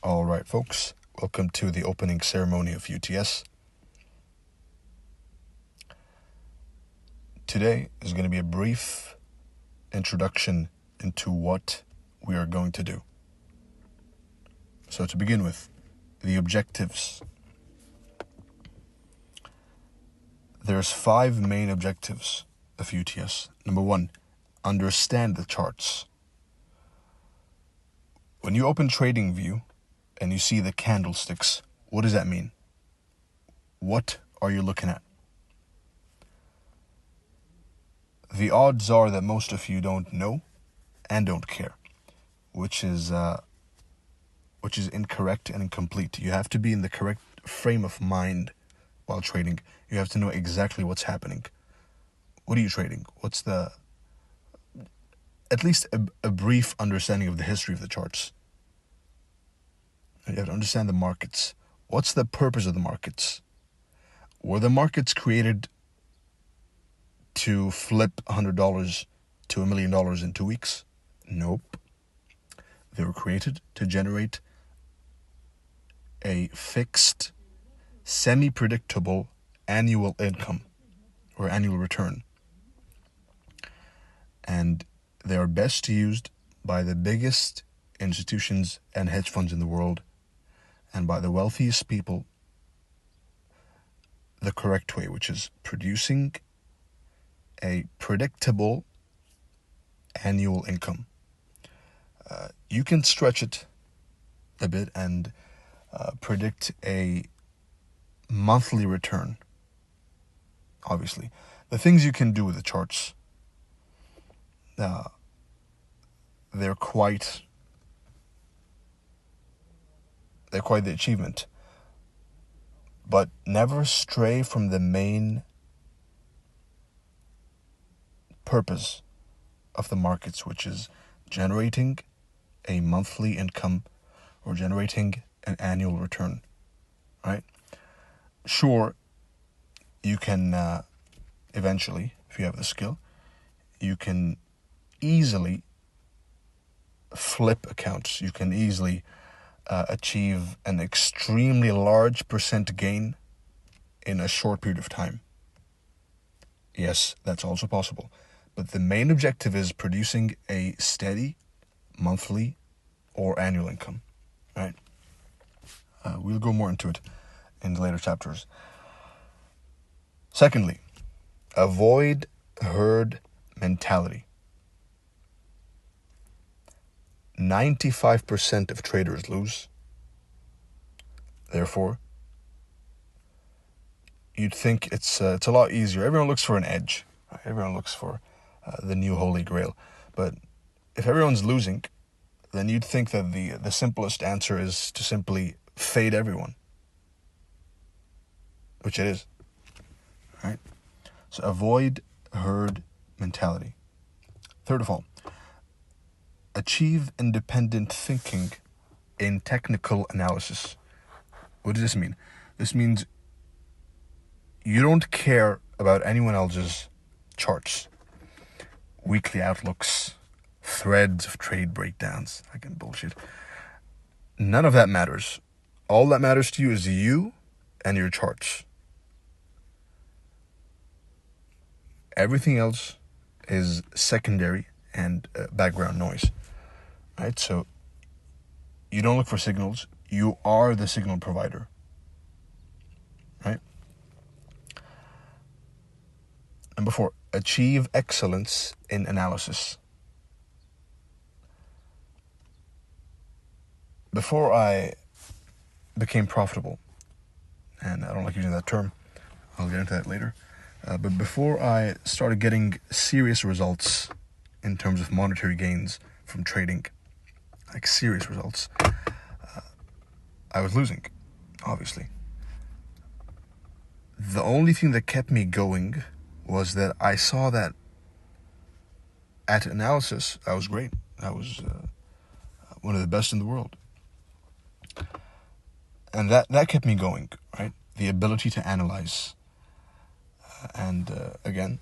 All right, folks, welcome to the opening ceremony of UTS. Today is going to be a brief introduction into what we are going to do. So to begin with, the objectives. There's 5 main objectives of UTS. Number 1, understand the charts. When you open TradingView and you see the candlesticks, what does that mean? What are you looking at? The odds are that most of you don't know and don't care, which is incorrect and incomplete. You have to be in the correct frame of mind while trading. You have to know exactly what's happening. What are you trading? What's at least a brief understanding of the history of the charts. You have to understand the markets. What's the purpose of the markets? Were the markets created to flip $100 to $1 million in 2 weeks? Nope. They were created to generate a fixed, semi-predictable annual income or annual return. And they are best used by the biggest institutions and hedge funds in the world and by the wealthiest people the correct way, which is producing a predictable annual income. You can stretch it a bit and predict a monthly return. Obviously, the things you can do with the charts, they're quite the achievement. But never stray from the main purpose of the markets, which is generating a monthly income or generating an annual return, right? Sure, you can eventually, if you have the skill, you can easily flip accounts. You can easily achieve an extremely large % gain in a short period of time. Yes, that's also possible. But the main objective is producing a steady monthly or annual income, right? We'll go more into it in the later chapters. Secondly, avoid herd mentality. 95% of traders lose. Therefore, you'd think it's a lot easier. Everyone looks for an edge. Right? Everyone looks for the new holy grail. But if everyone's losing, then you'd think that the simplest answer is to simply fade everyone, which it is. Right? So avoid herd mentality. Third of all, achieve independent thinking in technical analysis. What does this mean? This means you don't care about anyone else's charts, weekly outlooks, threads of trade breakdowns, fucking bullshit. None of that matters. All that matters to you is you and your charts. Everything else is secondary and background noise. Right? So you don't look for signals. You are the signal provider. Right? Number 4, achieve excellence in analysis. Before I became profitable, and I don't like using that term, I'll get into that later, but before I started getting serious results in terms of monetary gains from trading, like serious results, I was losing, obviously. The only thing that kept me going was that I saw that at analysis, I was great. I was one of the best in the world. And that kept me going, right? The ability to analyze. And again,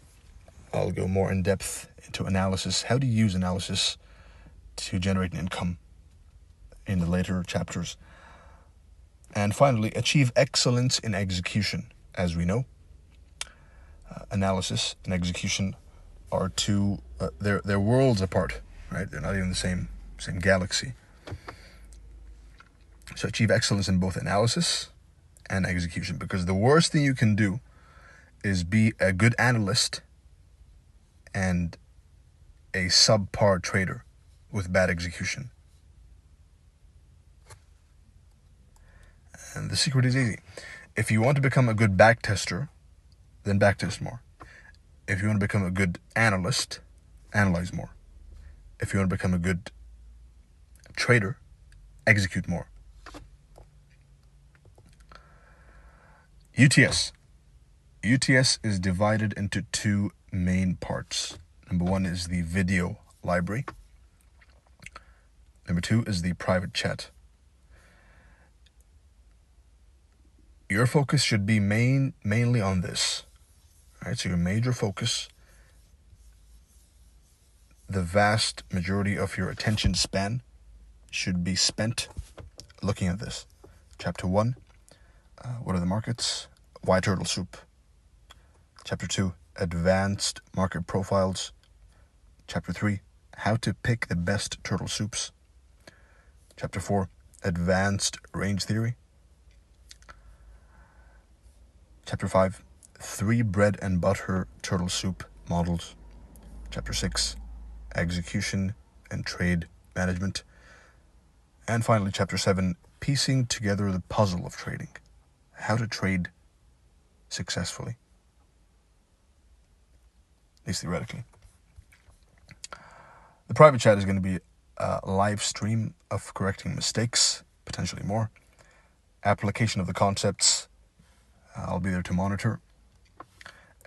I'll go more in depth into analysis. How do you use analysis to generate an income? in the later chapters. And finally, achieve excellence in execution. As we know, analysis and execution are two, they're worlds apart, right? They're not even the same galaxy. So achieve excellence in both analysis and execution, because the worst thing you can do is be a good analyst and a subpar trader with bad execution. And the secret is easy. If you want to become a good backtester, then backtest more. If you want to become a good analyst, analyze more. If you want to become a good trader, execute more. UTS. UTS is divided into two main parts. Number one is the video library. Number two is the private chat. Your focus should be mainly on this. Right? So your major focus, the vast majority of your attention span should be spent looking at this. Chapter 1, what are the markets? Why turtle soup? Chapter 2, advanced market profiles. Chapter 3, how to pick the best turtle soups. Chapter 4, advanced range theory. Chapter 5, 3 bread and butter turtle soup models. Chapter 6, execution and trade management. And finally, Chapter 7, piecing together the puzzle of trading. How to trade successfully, at least theoretically. The private chat is going to be a live stream of correcting mistakes, potentially more. Application of the concepts, I'll be there to monitor.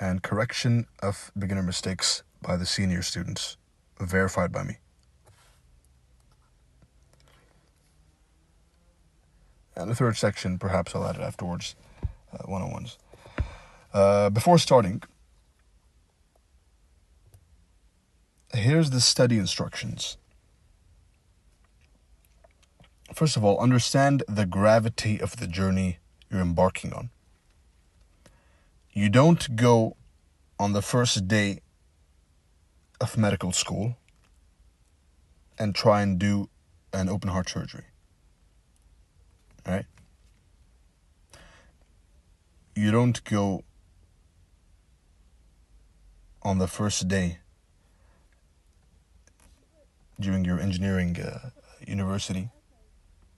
And correction of beginner mistakes by the senior students, verified by me. And the third section, perhaps I'll add it afterwards, one-on-ones. Before starting, here's the study instructions. First of all, understand the gravity of the journey you're embarking on. You don't go on the first day of medical school and try and do an open heart surgery. Right? You don't go on the first day during your engineering university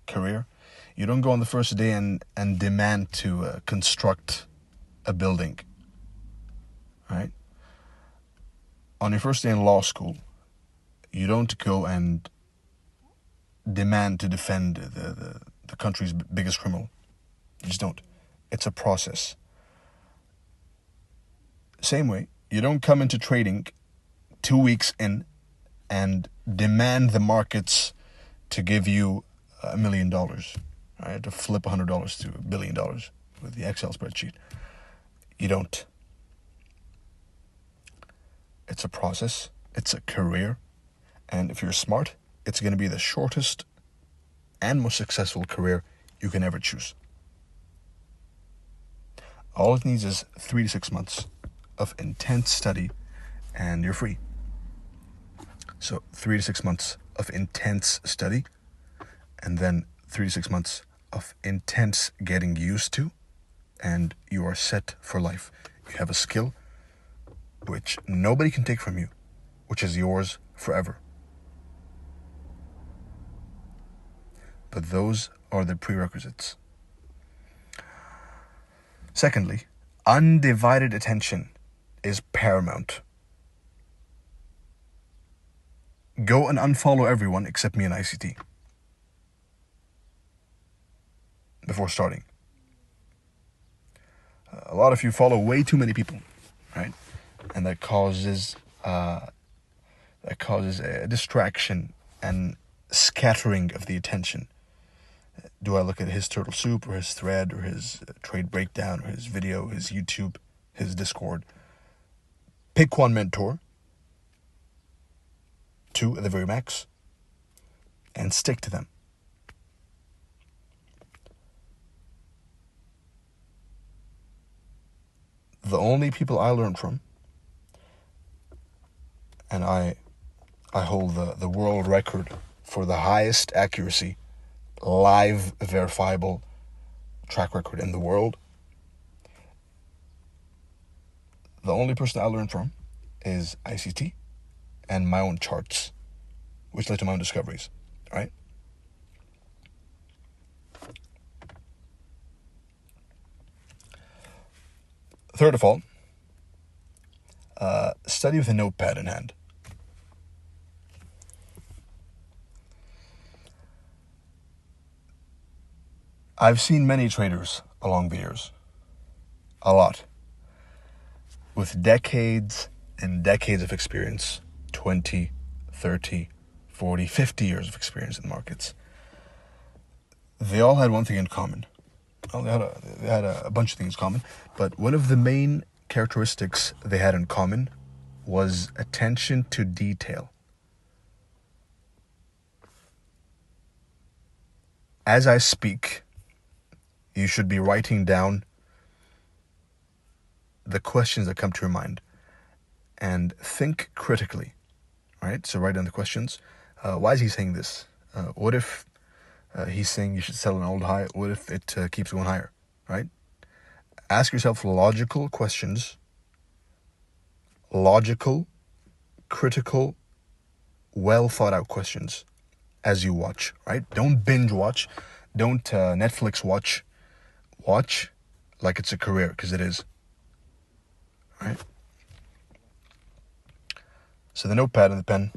career. You don't go on the first day and demand to construct a building. Right? On your first day in law school, you don't go and demand to defend the country's biggest criminal. You just don't. It's a process. Same way, you don't come into trading 2 weeks in and demand the markets to give you $1 million, right? To flip $100 to $1 billion with the Excel spreadsheet. You don't. It's a process. It's a career. And if you're smart, it's going to be the shortest and most successful career you can ever choose. All it needs is 3 to 6 months of intense study and you're free. So 3 to 6 months of intense study and then 3 to 6 months of intense getting used to, and you are set for life. You have a skill which nobody can take from you, which is yours forever. But those are the prerequisites. Secondly, undivided attention is paramount. Go and unfollow everyone except me and ICT before starting. A lot of you follow way too many people, right? And that causes a distraction and scattering of the attention. Do I look at his turtle soup or his thread or his trade breakdown or his video, his YouTube, his Discord? Pick one mentor, 2 at the very max, and stick to them. the only people I learned from, and I hold the world record for the highest accuracy, live verifiable track record in the world. The only person I learned from is ICT and my own charts, which led to my own discoveries, right? Third of all, study with a notepad in hand. I've seen many traders along the years, a lot, with decades and decades of experience, 20, 30, 40, 50 years of experience in markets. They all had one thing in common. Well, they had a bunch of things in common, but one of the main characteristics they had in common was attention to detail. As I speak, you should be writing down the questions that come to your mind and think critically, right? So write down the questions. Why is he saying this? What if he's saying you should sell an old high? What if it keeps going higher, right? Ask yourself logical questions, logical, critical, well thought out questions as you watch, right? Don't binge watch. Don't Netflix watch. Watch like it's a career, because it is, right? So the notepad and the pen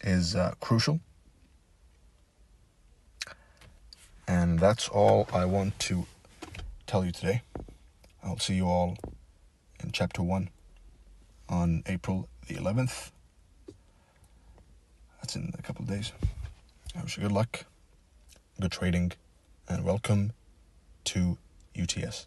is crucial. And that's all I want to tell you today. I'll see you all in chapter 1 on April the 11th. That's in a couple of days. I wish you good luck, good trading, and welcome to UTS.